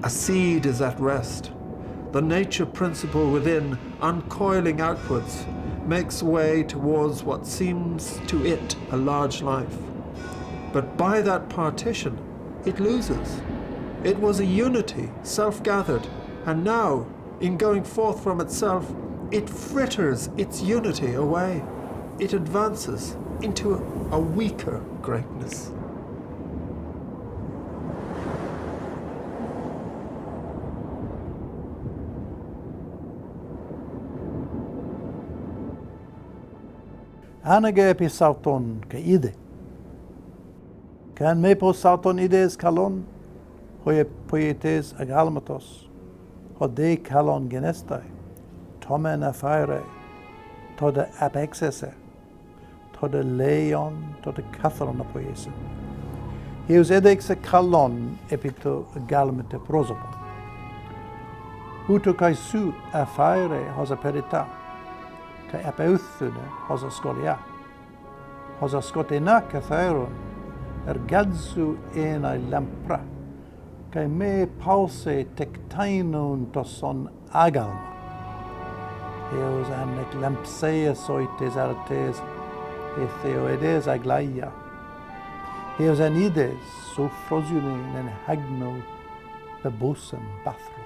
A seed is at rest. The nature principle within, uncoiling outwards, makes way towards what seems to it a large life. But by that partition, it loses. It was a unity, self-gathered, and now, in going forth from itself, it fritters its unity away. It advances into a weaker greatness. Anage pisauton ke ide. Kan me posauton ides kalon, hoye poietes agalmatos, hode kalon genestai, tomen afire, tode apexese, tode leon, tode katharon apoiese. Heus edexe kalon epito agalmate prosopon. Uto kai su afire hosa perita, kai apeuthune hosa skolia. Hosa skotena katharon, gadsu ena lampra, kai me pause tektainon toson agalma. Heus annek lampseia soites artes, theoedes aglaia. Heus anides sofrosunen en hagno bebosem bathro.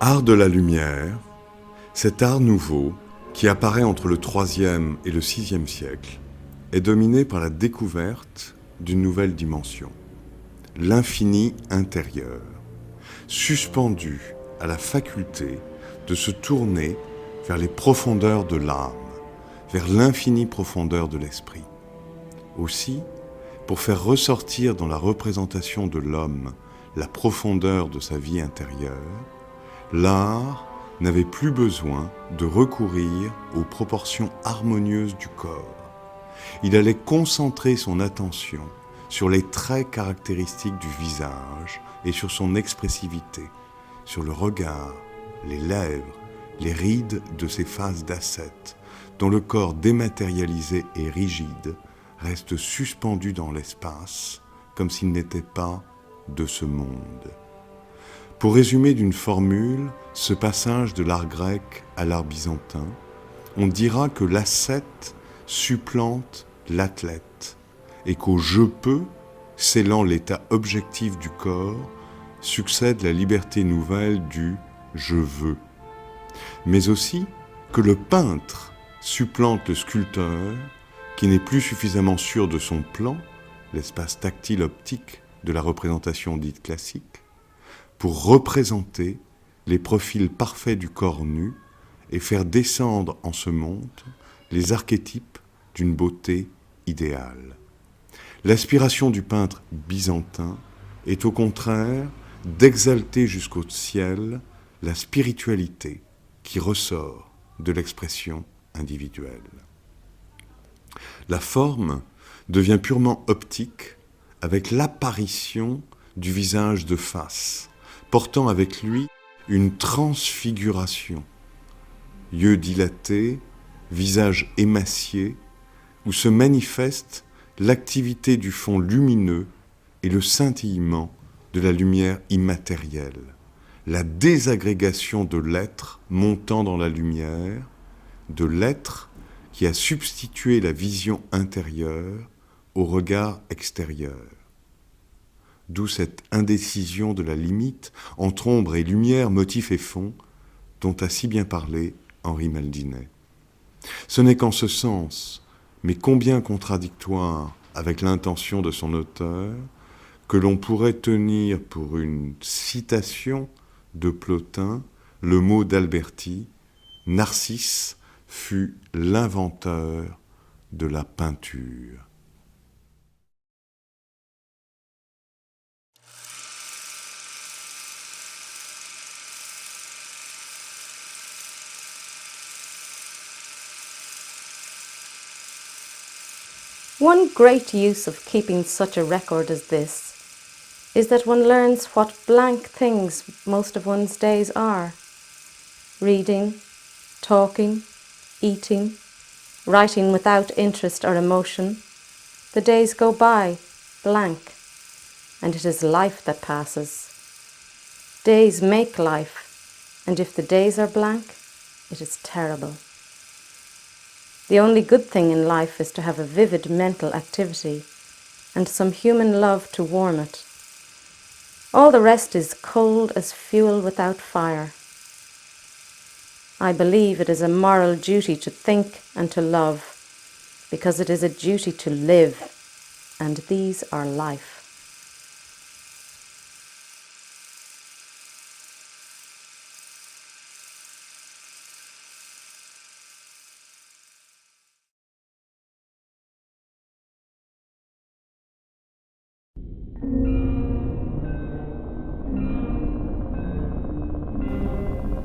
Art de la lumière, cet art nouveau qui apparaît entre le IIIe et le VIe siècle, est dominé par la découverte d'une nouvelle dimension, l'infini intérieur, suspendu à la faculté de se tourner vers les profondeurs de l'âme, vers l'infinie profondeur de l'esprit. Aussi, pour faire ressortir dans la représentation de l'homme la profondeur de sa vie intérieure, l'art n'avait plus besoin de recourir aux proportions harmonieuses du corps. Il allait concentrer son attention sur les traits caractéristiques du visage et sur son expressivité, sur le regard, les lèvres, les rides de ses faces d'ascète, dont le corps dématérialisé et rigide reste suspendu dans l'espace, comme s'il n'était pas de ce monde. Pour résumer d'une formule ce passage de l'art grec à l'art byzantin, on dira que l'ascète supplante l'athlète et qu'au « je peux », scellant l'état objectif du corps, succède la liberté nouvelle du « je veux », mais aussi que le peintre supplante le sculpteur qui n'est plus suffisamment sûr de son plan, l'espace tactile optique de la représentation dite classique, pour représenter les profils parfaits du corps nu et faire descendre en ce monde les archétypes d'une beauté idéale. L'aspiration du peintre byzantin est au contraire d'exalter jusqu'au ciel la spiritualité qui ressort de l'expression individuelle. La forme devient purement optique avec l'apparition du visage de face, portant avec lui une transfiguration, yeux dilatés, visage émacié, où se manifeste l'activité du fond lumineux et le scintillement de la lumière immatérielle, la désagrégation de l'être montant dans la lumière, de l'être qui a substitué la vision intérieure au regard extérieur. D'où cette indécision de la limite entre ombre et lumière, motif et fond, dont a si bien parlé Henri Maldinet. Ce n'est qu'en ce sens, mais combien contradictoire avec l'intention de son auteur, que l'on pourrait tenir pour une citation de Plotin le mot d'Alberti, « Narcisse fut l'inventeur de la peinture ». One great use of keeping such a record as this is that one learns what blank things most of one's days are. Reading, talking, eating, writing without interest or emotion. The days go by, blank, and it is life that passes. Days make life, and if the days are blank, it is terrible. The only good thing in life is to have a vivid mental activity and some human love to warm it. All the rest is cold as fuel without fire. I believe it is a moral duty to think and to love, because it is a duty to live, and these are life.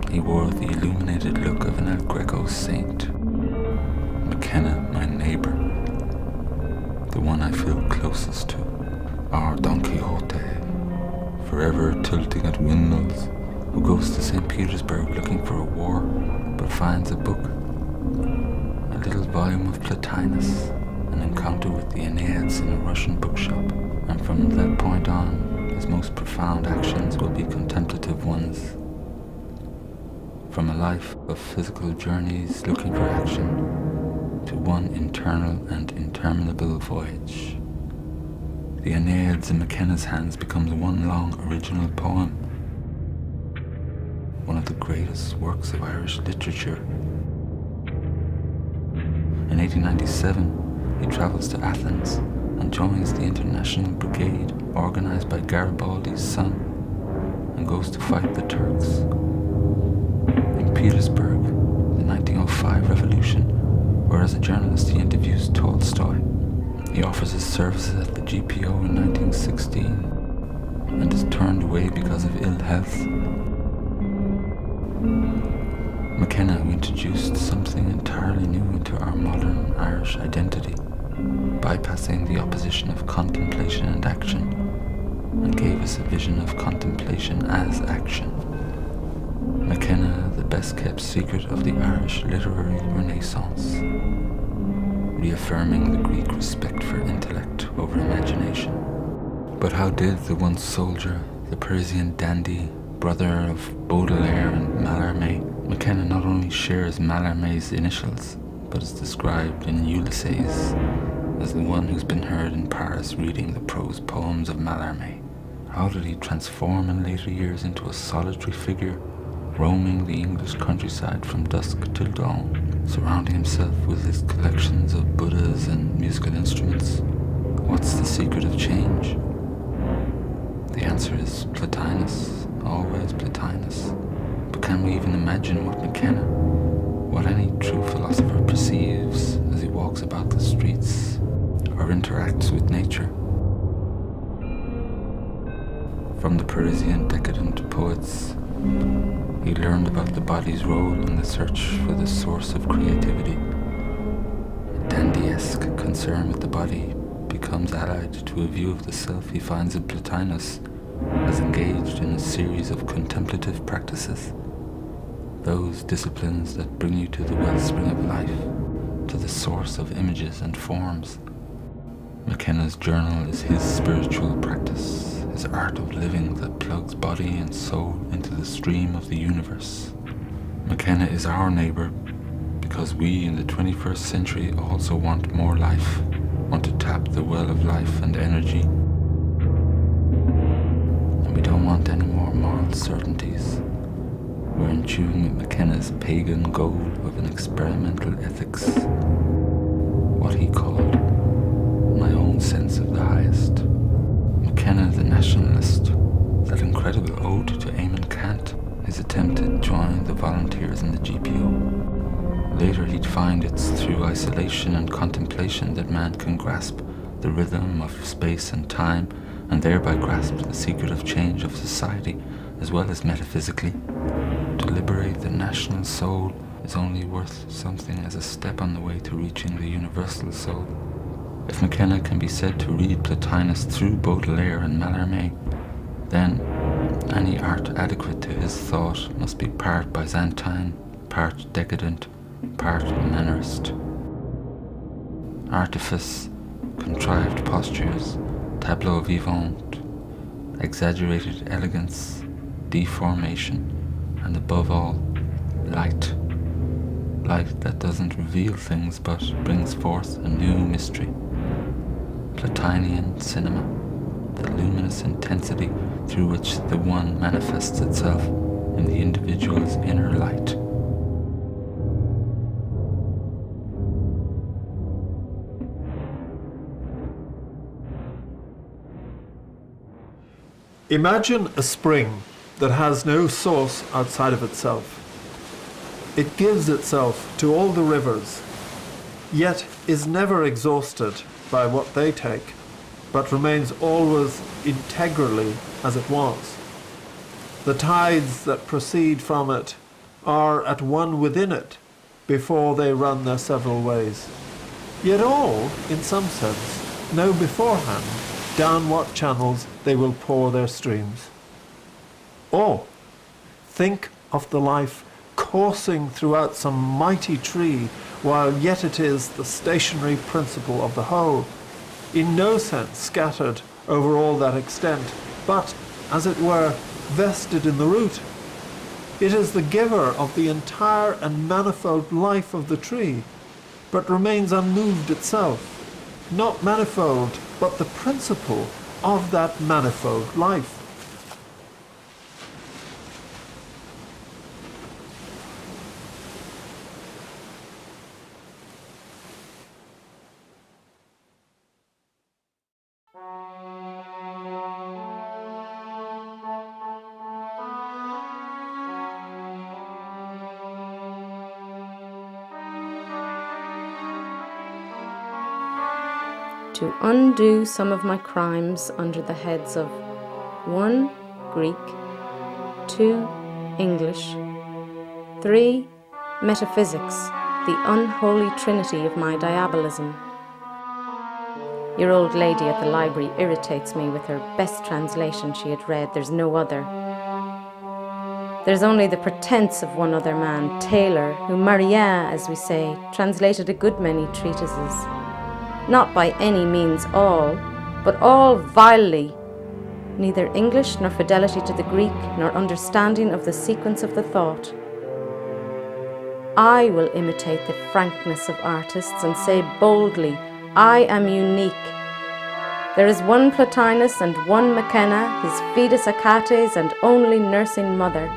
He wore the illuminated look of an El Greco saint. MacKenna, my neighbour, the one I feel closest to, our Don Quixote, forever tilting at windmills, who goes to St. Petersburg looking for a war, but finds a book, a little volume of Plotinus, an encounter with the Enneads in a Russian bookshop, and from that point on, his most profound actions will be contemplative ones. From a life of physical journeys looking for action to one internal and interminable voyage. The Enneads in MacKenna's hands becomes one long original poem, one of the greatest works of Irish literature. In 1897, he travels to Athens and joins the International Brigade organized by Garibaldi's son and goes to fight the Turks. In Petersburg, the 1905 revolution, where as a journalist he interviews Tolstoy. He offers his services at the GPO in 1916 and is turned away because of ill health. MacKenna, who introduced something entirely new into our modern Irish identity, bypassing the opposition of contemplation and action, and gave us a vision of contemplation as action. MacKenna, the best-kept secret of the Irish literary renaissance, reaffirming the Greek respect for intellect over imagination. But how did the once soldier, the Parisian dandy, brother of Baudelaire and Mallarmé, MacKenna not only shares Mallarmé's initials, but is described in Ulysses as the one who's been heard in Paris reading the prose poems of Mallarmé? How did he transform in later years into a solitary figure, roaming the English countryside from dusk till dawn, surrounding himself with his collections of Buddhas and musical instruments? What's the secret of change? The answer is Plotinus, always Plotinus. But can we even imagine what MacKenna, what any true philosopher perceives as he walks about the streets or interacts with nature? From the Parisian decadent poets, he learned about the body's role in the search for the source of creativity. A dandy-esque concern with the body becomes allied to a view of the self he finds in Plotinus as engaged in a series of contemplative practices, those disciplines that bring you to the wellspring of life, to the source of images and forms. MacKenna's journal is his spiritual practice, his art of living that plugs body and soul into the stream of the universe. MacKenna is our neighbour because we in the 21st century also want more life, want to tap the well of life and energy. And we don't want any more moral certainties. We're in tune with MacKenna's pagan goal of an experimental ethics, what he called my own MacKenna the Nationalist, that incredible ode to Eamon Kant, his attempt to join the volunteers in the GPO. Later he'd find it's through isolation and contemplation that man can grasp the rhythm of space and time, and thereby grasp the secret of change of society as well as metaphysically. To liberate the national soul is only worth something as a step on the way to reaching the universal soul. If MacKenna can be said to read Plotinus through Baudelaire and Mallarmé, then any art adequate to his thought must be part Byzantine, part decadent, part mannerist. Artifice, contrived postures, tableau vivant, exaggerated elegance, deformation, and above all, light. Light that doesn't reveal things but brings forth a new mystery. Plotinian cinema, the luminous intensity through which the one manifests itself in the individual's inner light. Imagine a spring that has no source outside of itself. It gives itself to all the rivers, yet is never exhausted by what they take, but remains always integrally as it was. The tides that proceed from it are at one within it before they run their several ways. Yet all, in some sense, know beforehand down what channels they will pour their streams. Or think of the life coursing throughout some mighty tree, while yet it is the stationary principle of the whole, in no sense scattered over all that extent, but, as it were, vested in the root. It is the giver of the entire and manifold life of the tree, but remains unmoved itself, not manifold, but the principle of that manifold life. To undo some of my crimes under the heads of 1. Greek, 2. English, 3. Metaphysics, the unholy trinity of my diabolism. Your old lady at the library irritates me with her best translation she had read. There's no other. There's only the pretense of one other man, Taylor, who, Maria, as we say, translated a good many treatises. Not by any means all, but all vilely. Neither English nor fidelity to the Greek, nor understanding of the sequence of the thought. I will imitate the frankness of artists and say boldly, I am unique. There is one Plotinus and one MacKenna, his Fides Achates and only nursing mother.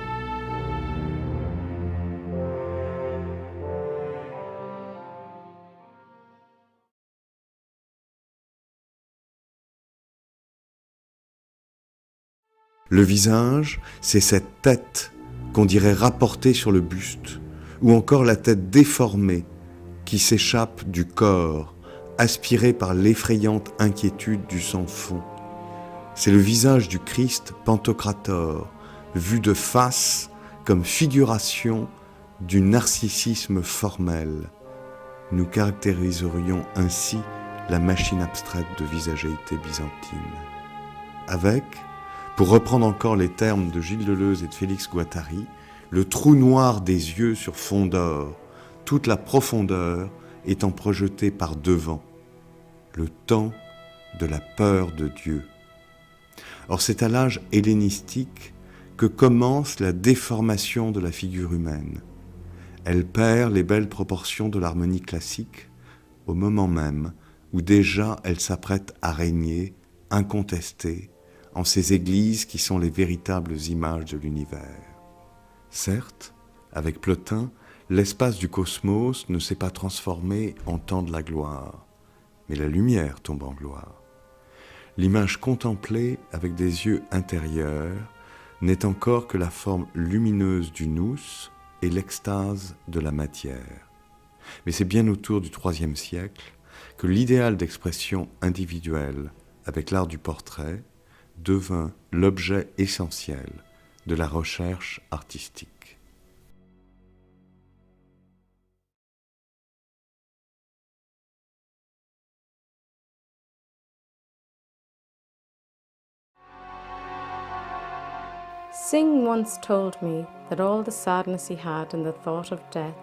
Le visage, c'est cette tête qu'on dirait rapportée sur le buste, ou encore la tête déformée qui s'échappe du corps, aspirée par l'effrayante inquiétude du sang-fond. C'est le visage du Christ Pantocrator, vu de face comme figuration du narcissisme formel. Nous caractériserions ainsi la machine abstraite de visagéité byzantine. Avec, pour reprendre encore les termes de Gilles Deleuze et de Félix Guattari, le trou noir des yeux sur fond d'or, toute la profondeur étant projetée par devant, le temps de la peur de Dieu. Or c'est à l'âge hellénistique que commence la déformation de la figure humaine. Elle perd les belles proportions de l'harmonie classique au moment même où déjà elle s'apprête à régner, incontestée, en ces églises qui sont les véritables images de l'univers. Certes, avec Plotin, l'espace du cosmos ne s'est pas transformé en temps de la gloire, mais la lumière tombe en gloire. l'image contemplée avec des yeux intérieurs n'est encore que la forme lumineuse du nous et l'extase de la matière. Mais c'est bien autour du IIIe siècle que l'idéal d'expression individuelle avec l'art du portrait devint l'objet essentiel de la recherche artistique. Synge once told me that all the sadness he had in the thought of death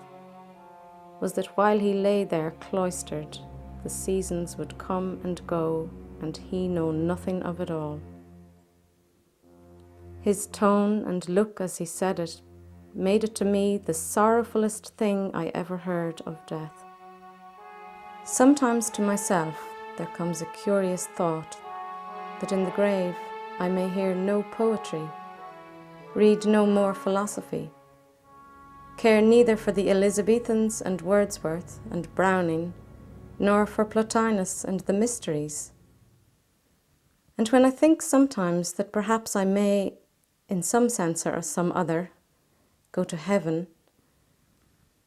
was that while he lay there cloistered, the seasons would come and go, and he know nothing of it all. His tone and look as he said it made it to me the sorrowfulest thing I ever heard of death. Sometimes to myself there comes a curious thought that in the grave I may hear no poetry, read no more philosophy, care neither for the Elizabethans and Wordsworth and Browning, nor for Plotinus and the mysteries. And when I think sometimes that perhaps I may, in some sense or some other, go to heaven,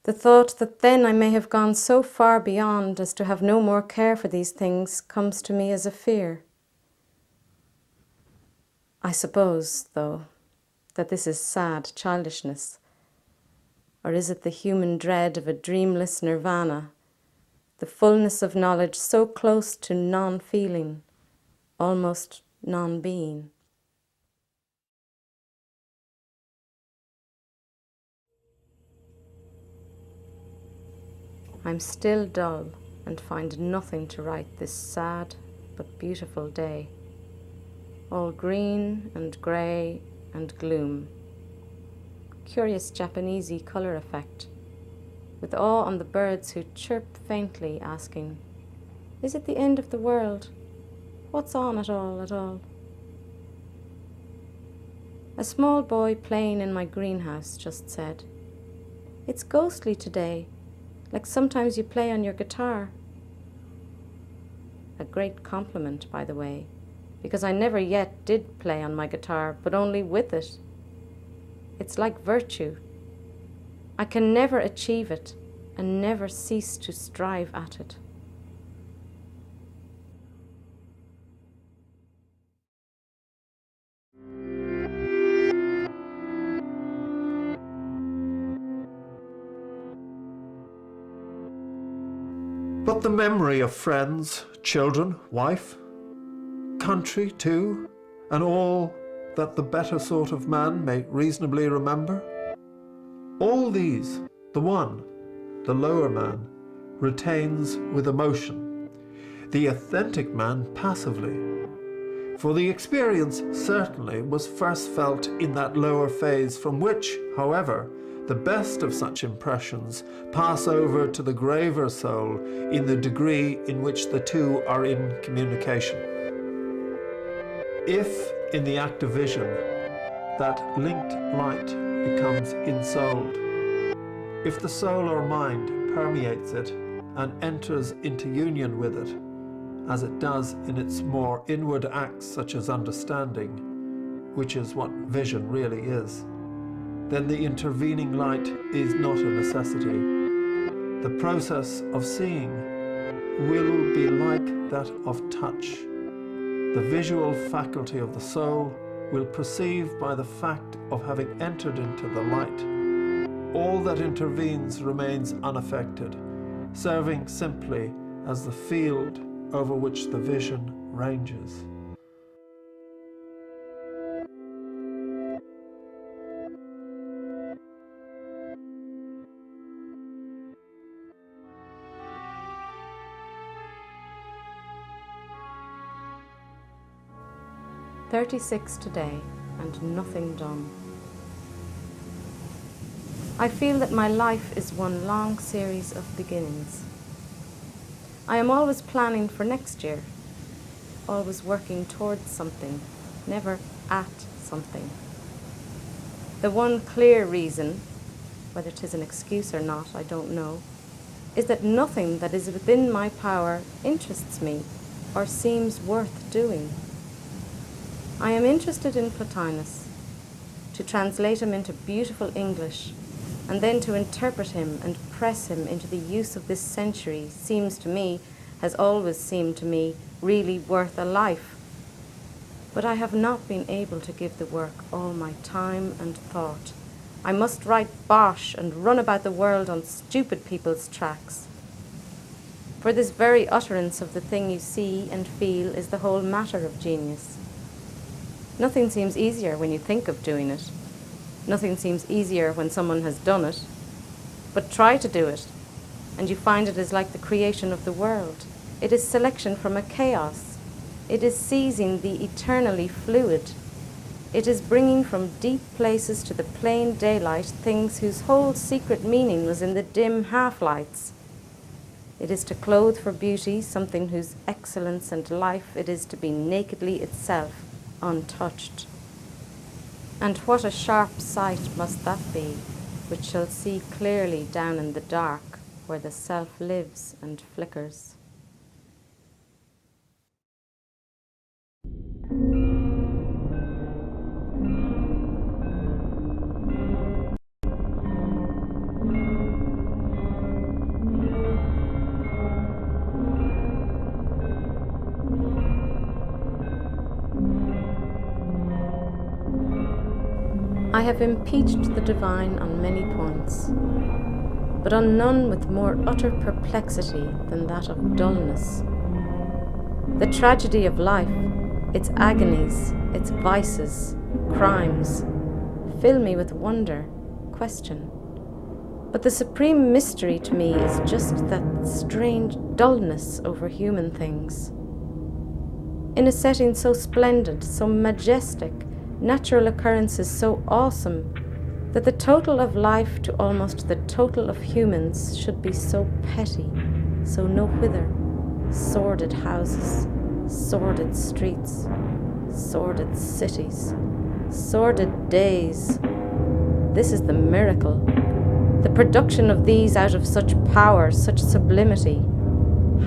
the thought that then I may have gone so far beyond as to have no more care for these things comes to me as a fear. I suppose, though, that this is sad childishness, or is it the human dread of a dreamless nirvana, the fullness of knowledge so close to non-feeling, almost non-being? I'm still dull and find nothing to write this sad but beautiful day, all green and grey and gloom. Curious Japanesey colour effect, with awe on the birds who chirp faintly, asking, "Is it the end of the world? What's on at all, at all?" A small boy playing in my greenhouse just said, "It's ghostly today, like sometimes you play on your guitar." A great compliment, by the way, because I never yet did play on my guitar, but only with it. It's like virtue. I can never achieve it and never cease to strive at it. But the memory of friends, children, wife, country too, and all that the better sort of man may reasonably remember, all these, the one, the lower man, retains with emotion, the authentic man passively. For the experience certainly was first felt in that lower phase, from which, however, the best of such impressions pass over to the graver soul in the degree in which the two are in communication. If, in the act of vision, that linked light becomes ensouled, if the soul or mind permeates it and enters into union with it, as it does in its more inward acts such as understanding, which is what vision really is, then the intervening light is not a necessity. The process of seeing will be like that of touch. The visual faculty of the soul will perceive by the fact of having entered into the light. All that intervenes remains unaffected, serving simply as the field over which the vision ranges. "36 today, and nothing done. I feel that my life is one long series of beginnings. I am always planning for next year, always working towards something, never at something. The one clear reason, whether 'tis an excuse or not, I don't know, is that nothing that is within my power interests me or seems worth doing. I am interested in Plotinus. To translate him into beautiful English, and then to interpret him and press him into the use of this century seems to me, has always seemed to me, really worth a life. But I have not been able to give the work all my time and thought. I must write bosh and run about the world on stupid people's tracks. For this very utterance of the thing you see and feel is the whole matter of genius. Nothing seems easier when you think of doing it. Nothing seems easier when someone has done it. But try to do it, and you find it is like the creation of the world. It is selection from a chaos. It is seizing the eternally fluid. It is bringing from deep places to the plain daylight things whose whole secret meaning was in the dim half-lights. It is to clothe for beauty something whose excellence and life it is to be nakedly itself, untouched. And what a sharp sight must that be, which shall see clearly down in the dark, where the self lives and flickers. I have impeached the divine on many points, but on none with more utter perplexity than that of dullness. The tragedy of life, its agonies, its vices, crimes, fill me with wonder, question. But the supreme mystery to me is just that strange dullness over human things. In a setting so splendid, so majestic, natural occurrences so awesome, that the total of life to almost the total of humans should be so petty, so no whither, sordid houses, sordid streets, sordid cities, sordid days. This is the miracle, the production of these out of such power, such sublimity.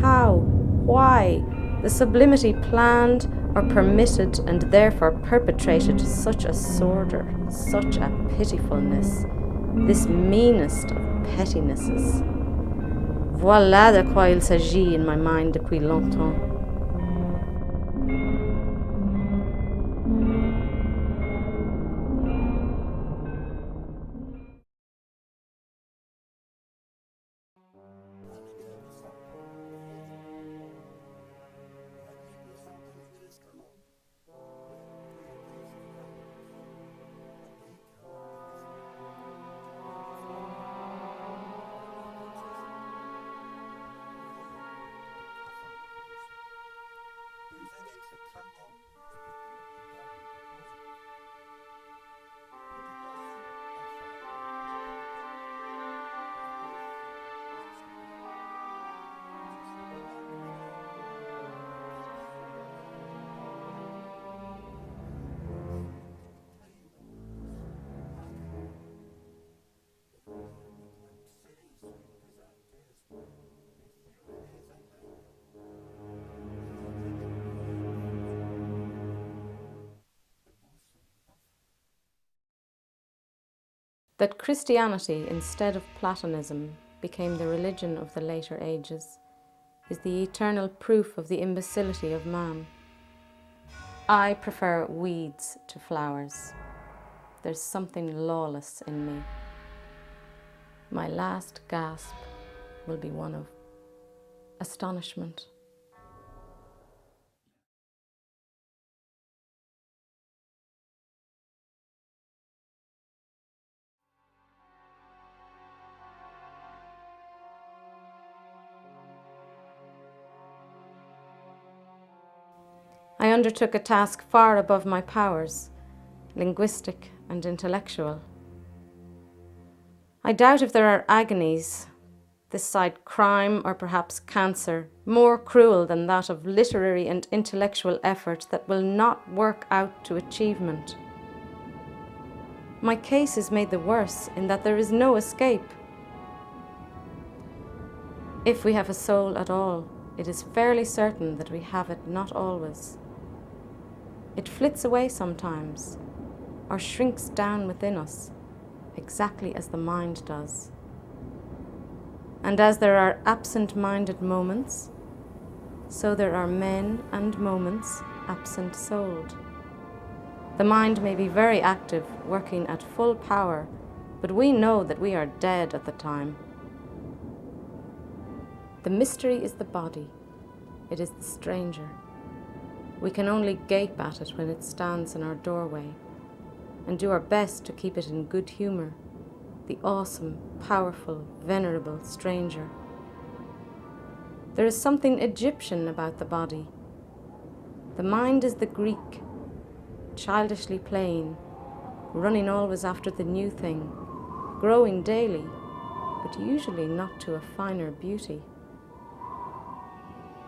How, why, the sublimity planned or permitted and therefore perpetrated such a sordor, such a pitifulness, this meanest of pettinesses. Voilà de quoi il s'agit in my mind depuis longtemps. That Christianity, instead of Platonism, became the religion of the later ages is the eternal proof of the imbecility of man. I prefer weeds to flowers. There's something lawless in me. My last gasp will be one of astonishment. I undertook a task far above my powers, linguistic and intellectual. I doubt if there are agonies, this side crime or perhaps cancer, more cruel than that of literary and intellectual effort that will not work out to achievement. My case is made the worse in that there is no escape. If we have a soul at all, it is fairly certain that we have it not always. It flits away sometimes, or shrinks down within us, exactly as the mind does. And as there are absent-minded moments, so there are men and moments absent-souled. The mind may be very active, working at full power, but we know that we are dead at the time. The mystery is the body. It is the stranger. We can only gape at it when it stands in our doorway and do our best to keep it in good humor, the awesome, powerful, venerable stranger. There is something Egyptian about the body. The mind is the Greek, childishly playing, running always after the new thing, growing daily, but usually not to a finer beauty.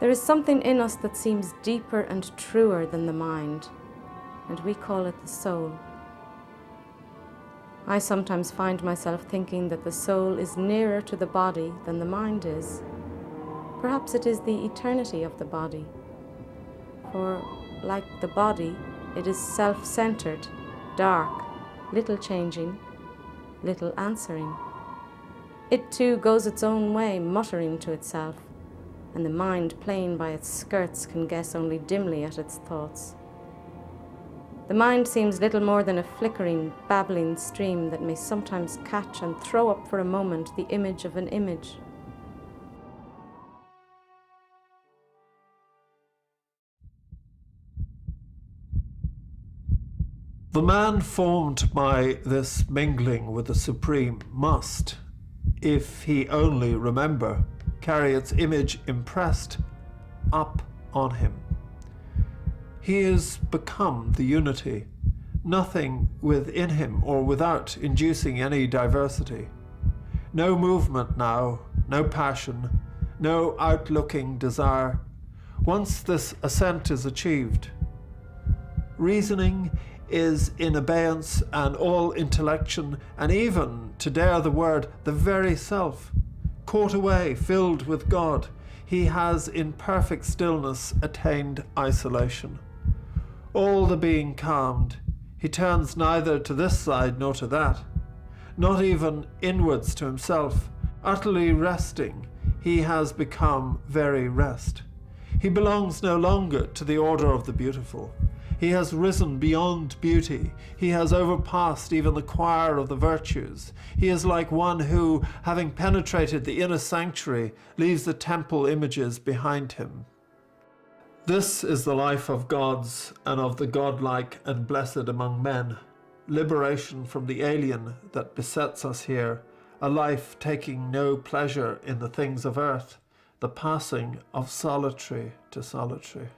There is something in us that seems deeper and truer than the mind, and we call it the soul. I sometimes find myself thinking that the soul is nearer to the body than the mind is. Perhaps it is the eternity of the body, for, like the body, it is self-centered, dark, little changing, little answering. It too goes its own way, muttering to itself, and the mind playing by its skirts can guess only dimly at its thoughts. The mind seems little more than a flickering, babbling stream that may sometimes catch and throw up for a moment the image of an image. The man formed by this mingling with the Supreme must, if he only remember, carry its image impressed up on him. He is become the unity, nothing within him or without inducing any diversity. No movement now, no passion, no outlooking desire. Once this ascent is achieved, reasoning is in abeyance, and all intellection, and even, to dare the word, the very self, caught away, filled with God, he has in perfect stillness attained isolation. All the being calmed, he turns neither to this side nor to that, not even inwards to himself. Utterly resting, he has become very rest. He belongs no longer to the order of the beautiful. He has risen beyond beauty. He has overpassed even the choir of the virtues. He is like one who, having penetrated the inner sanctuary, leaves the temple images behind him. This is the life of gods and of the godlike and blessed among men. Liberation from the alien that besets us here, a life taking no pleasure in the things of earth, the passing of solitary to solitary.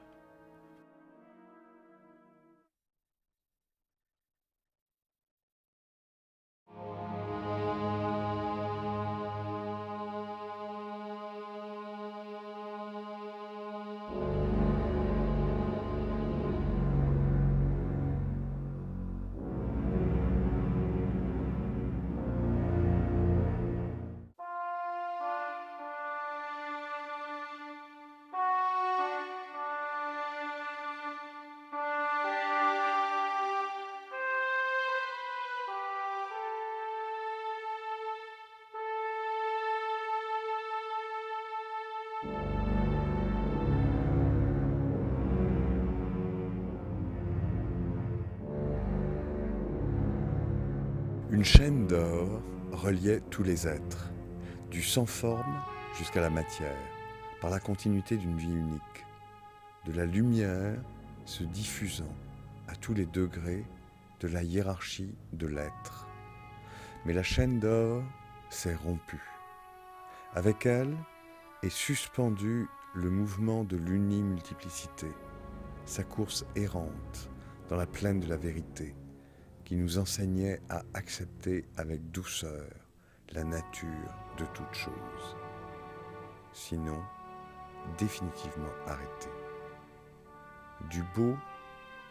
Une chaîne d'or reliait tous les êtres, du sans-forme jusqu'à la matière, par la continuité d'une vie unique, de la lumière se diffusant à tous les degrés de la hiérarchie de l'être. Mais la chaîne d'or s'est rompue. Avec elle est suspendu le mouvement de l'unimultiplicité, sa course errante dans la plaine de la vérité, qui nous enseignait à accepter avec douceur la nature de toute chose, sinon définitivement arrêter. Du beau,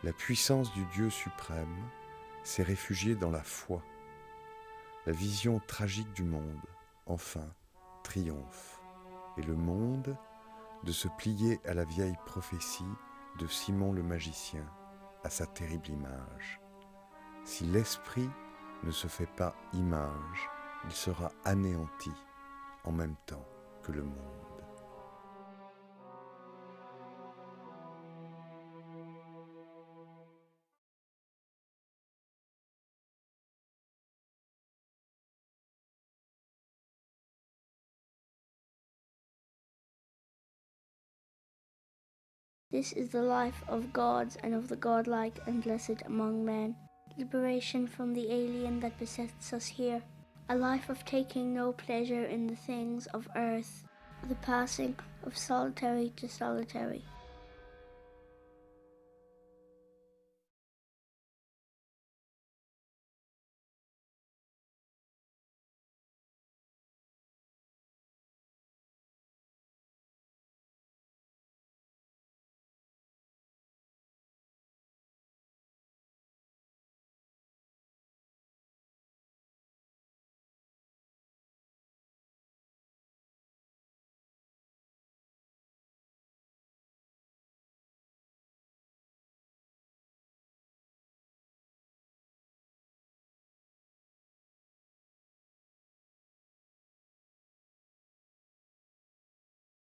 la puissance du Dieu suprême s'est réfugiée dans la foi. La vision tragique du monde, enfin, triomphe, et le monde, de se plier à la vieille prophétie de Simon le magicien, à sa terrible image. Si l'esprit ne se fait pas image, il sera anéanti en même temps que le monde. This is the life of gods and of the godlike and blessed among men. Liberation from the alien that besets us here. A life of taking no pleasure in the things of earth. The passing of solitary to solitary.